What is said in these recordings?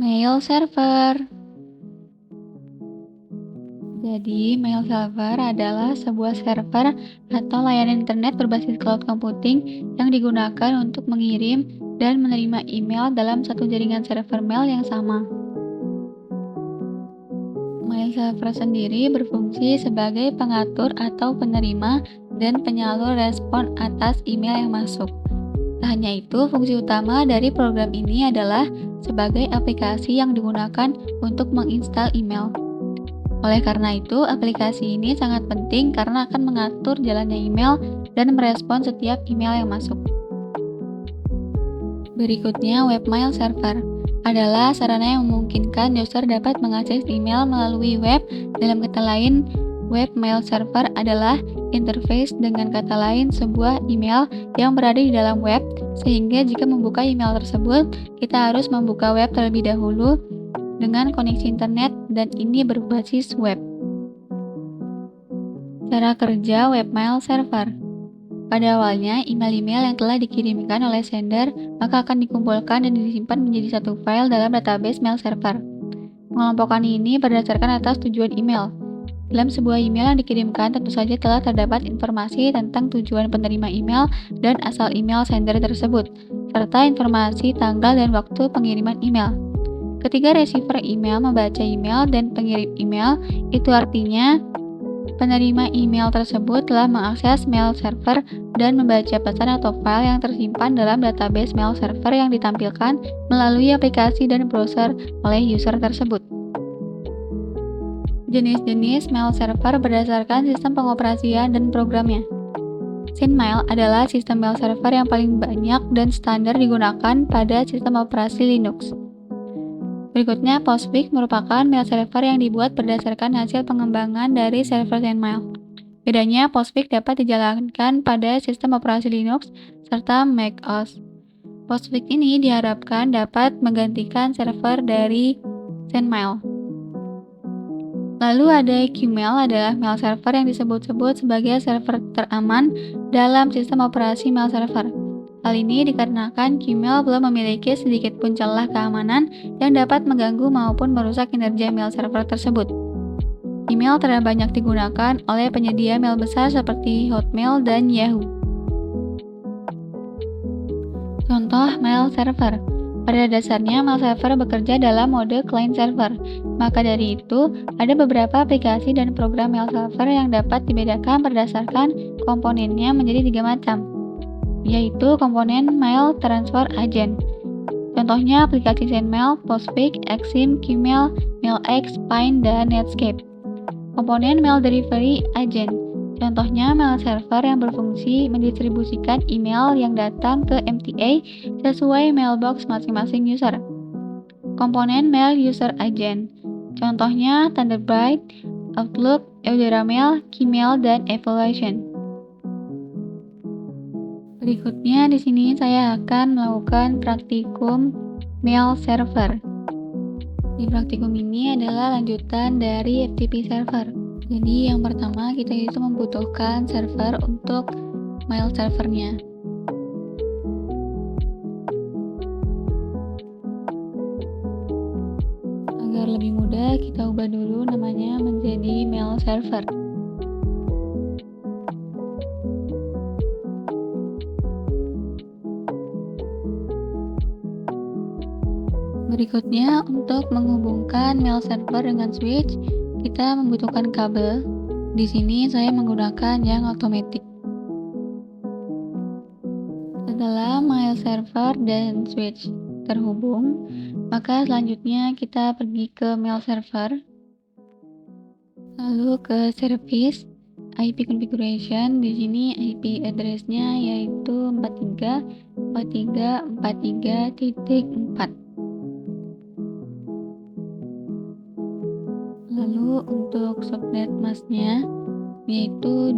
Mail server. Jadi, mail server adalah sebuah server atau layanan internet berbasis cloud computing yang digunakan untuk mengirim dan menerima email dalam satu jaringan server mail yang sama. Mail server sendiri berfungsi sebagai pengatur atau penerima dan penyalur respon atas email yang masuk. Tak hanya itu, fungsi utama dari program ini adalah sebagai aplikasi yang digunakan untuk menginstal email. Oleh karena itu, aplikasi ini sangat penting karena akan mengatur jalannya email dan merespon setiap email yang masuk. Berikutnya, webmail server adalah sarana yang memungkinkan user dapat mengakses email melalui web. Dalam kata lain, webmail server adalah interface, dengan kata lain sebuah email yang berada di dalam web, sehingga jika membuka email tersebut, kita harus membuka web terlebih dahulu dengan koneksi internet, dan ini berbasis web. Cara kerja webmail server. Pada awalnya, email-email yang telah dikirimkan oleh sender maka akan dikumpulkan dan disimpan menjadi satu file dalam database mail server. Pengelompokan ini berdasarkan atas tujuan email. Dalam sebuah email yang dikirimkan tentu saja telah terdapat informasi tentang tujuan penerima email dan asal email sender tersebut, serta informasi tanggal dan waktu pengiriman email. Ketika receiver email membaca email dan pengirim email, itu artinya penerima email tersebut telah mengakses mail server dan membaca pesan atau file yang tersimpan dalam database mail server yang ditampilkan melalui aplikasi dan browser oleh user tersebut. Jenis-jenis mail server berdasarkan sistem pengoperasian dan programnya. SendMail adalah sistem mail server yang paling banyak dan standar digunakan pada sistem operasi Linux. Berikutnya, Postfix merupakan mail server yang dibuat berdasarkan hasil pengembangan dari server SendMail. Bedanya, Postfix dapat dijalankan pada sistem operasi Linux serta macOS. Postfix ini diharapkan dapat menggantikan server dari SendMail. Lalu ada Qmail, adalah mail server yang disebut-sebut sebagai server teraman dalam sistem operasi mail server. Hal ini dikarenakan Qmail belum memiliki sedikit pun celah keamanan yang dapat mengganggu maupun merusak kinerja mail server tersebut. Email terlalu banyak digunakan oleh penyedia mail besar seperti Hotmail dan Yahoo. Contoh mail server. Pada dasarnya, mail server bekerja dalam mode client server. Maka dari itu, ada beberapa aplikasi dan program mail server yang dapat dibedakan berdasarkan komponennya menjadi 3 macam, yaitu komponen mail transfer agent. Contohnya aplikasi SendMail, Postfix, Exim, Qmail, MailX, Pine, dan Netscape. Komponen mail delivery agent. Contohnya mail server yang berfungsi mendistribusikan email yang datang ke MTA sesuai mailbox masing-masing user. Komponen mail user agent. Contohnya Thunderbird, Outlook, EudraMail, Gmail, dan Evaluation. Berikutnya di sini saya akan melakukan praktikum mail server. Di praktikum ini adalah lanjutan dari FTP server. Jadi yang pertama kita itu membutuhkan server untuk mail servernya. Agar lebih mudah, kita ubah dulu namanya menjadi mail server. Berikutnya, untuk menghubungkan mail server dengan switch, kita membutuhkan kabel. Di sini saya menggunakan yang otomatis. Setelah mail server dan switch terhubung, maka selanjutnya kita pergi ke mail server, lalu ke service, IP configuration. Di sini IP address-nya yaitu 43.43.43.4. Lalu untuk subnet masknya yaitu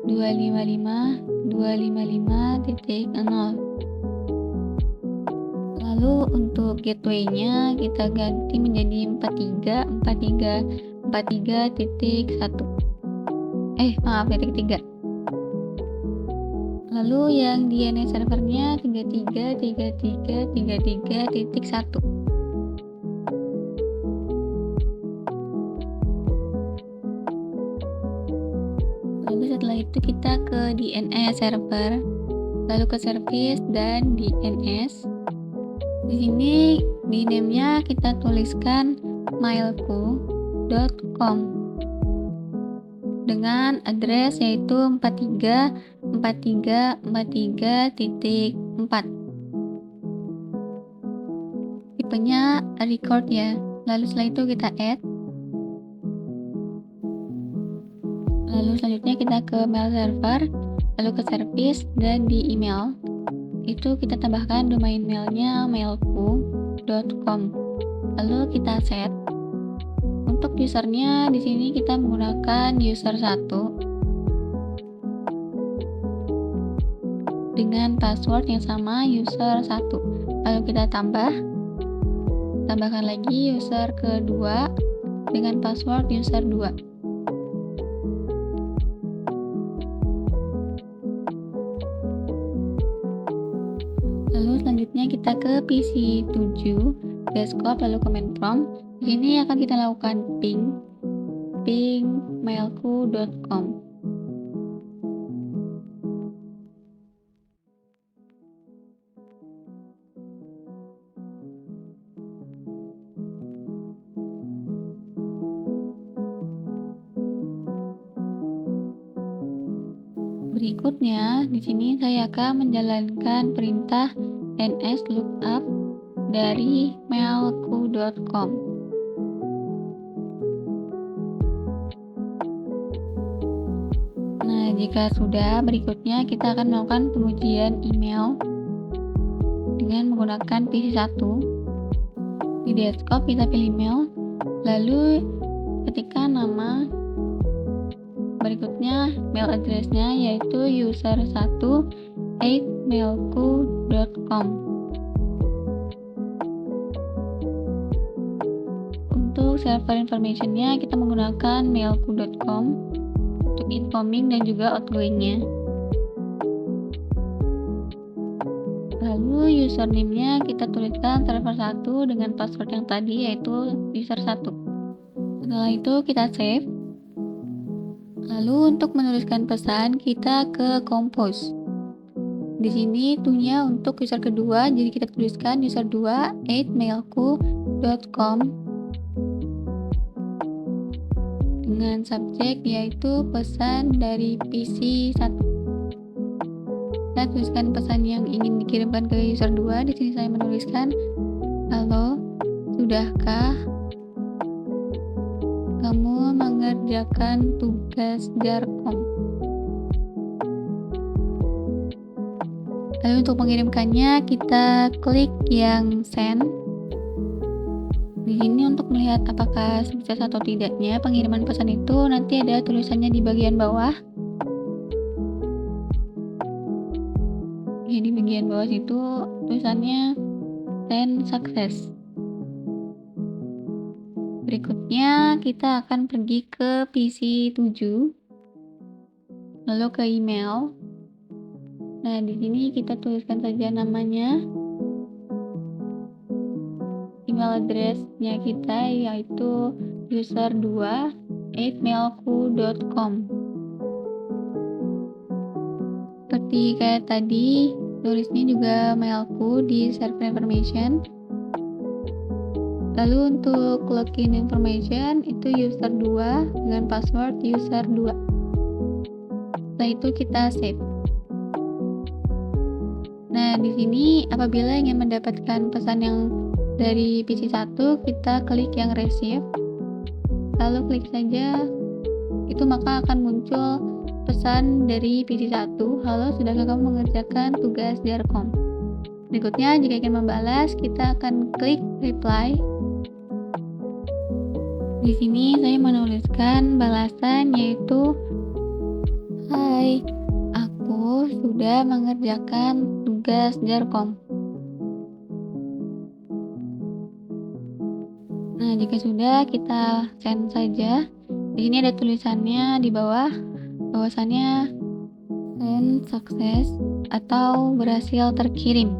255.255.255.0. Lalu untuk gateway-nya kita ganti menjadi 43.43.43.1. titik 3. Lalu yang DNS servernya 333333.1. Lalu setelah itu kita ke DNS server, lalu ke service dan DNS. Di sini di name-nya kita tuliskan mailku.com dengan address yaitu 434343.4. Tipenya record ya. Lalu setelah itu kita add. Lalu selanjutnya kita ke mail server, lalu ke service dan di email. Itu kita tambahkan domain mailnya mailku.com. Lalu kita set. Untuk usernya di sini kita menggunakan user 1 dengan password yang sama user 1. Lalu kita tambahkan lagi user kedua dengan password user 2. Lalu selanjutnya kita ke PC 7 desktop, lalu command prompt. Di sini akan kita lakukan ping mailku.com. Berikutnya, di sini saya akan menjalankan perintah ns lookup dari mailku.com. Nah, jika sudah, berikutnya kita akan melakukan pengujian email dengan menggunakan PC 1. Di desktop kita pilih mail, lalu ketikkan nama. Berikutnya mail address-nya yaitu user1@mailku.com. Untuk server information-nya kita menggunakan mailku.com untuk incoming dan juga outgoing-nya. Lalu username-nya kita tuliskan server 1 dengan password yang tadi yaitu user 1. Setelah itu kita save. Lalu untuk menuliskan pesan kita ke compose. Di sini to-nya untuk user kedua, jadi kita tuliskan user2@mailku.com dengan subjek yaitu pesan dari PC 1. Kita tuliskan pesan yang ingin dikirimkan ke user 2. Di sini saya menuliskan, "Halo, sudahkah kamu mengerjakan tugas Jarkom?" Lalu untuk mengirimkannya kita klik yang send. Di sini untuk melihat apakah sukses atau tidaknya pengiriman pesan itu nanti ada tulisannya di bagian bawah. Ya, di bagian bawah situ tulisannya send success. Berikutnya kita akan pergi ke PC 7, lalu ke email. Nah, di sini kita tuliskan saja namanya, email address-nya kita yaitu user2@mailku.com. Seperti kayak tadi, tulisnya juga mailku di server information. Lalu untuk login information itu user 2 dengan password user 2. Setelah itu kita save. Nah, di sini apabila ingin mendapatkan pesan yang dari PC 1, kita klik yang receive. Lalu klik saja, itu maka akan muncul pesan dari PC 1, "Halo, sudahkah kamu mengerjakan tugas Jarkom?" Berikutnya, jika ingin membalas, kita akan klik reply. Di sini saya menuliskan balasan yaitu, "Hai, aku sudah mengerjakan tugas Jarkom." Nah, jika sudah kita send saja. Di sini ada tulisannya di bawah bahwasannya dan sukses atau berhasil terkirim.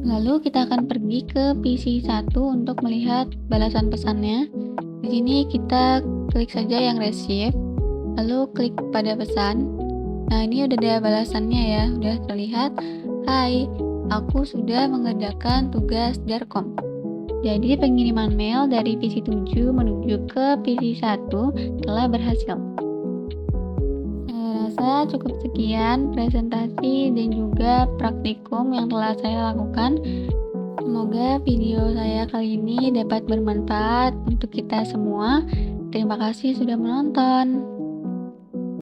Lalu kita akan pergi ke PC1 untuk melihat balasan pesannya. Di sini kita klik saja yang receive, lalu klik pada pesan. Nah, ini udah ada balasannya ya, udah terlihat. Hai, aku sudah mengerjakan tugas Darkom. Jadi pengiriman mail dari PC7 menuju ke PC1 telah berhasil. Saya rasa cukup sekian presentasi dan juga praktikum yang telah saya lakukan. Semoga video saya kali ini dapat bermanfaat untuk kita semua. Terima kasih sudah menonton.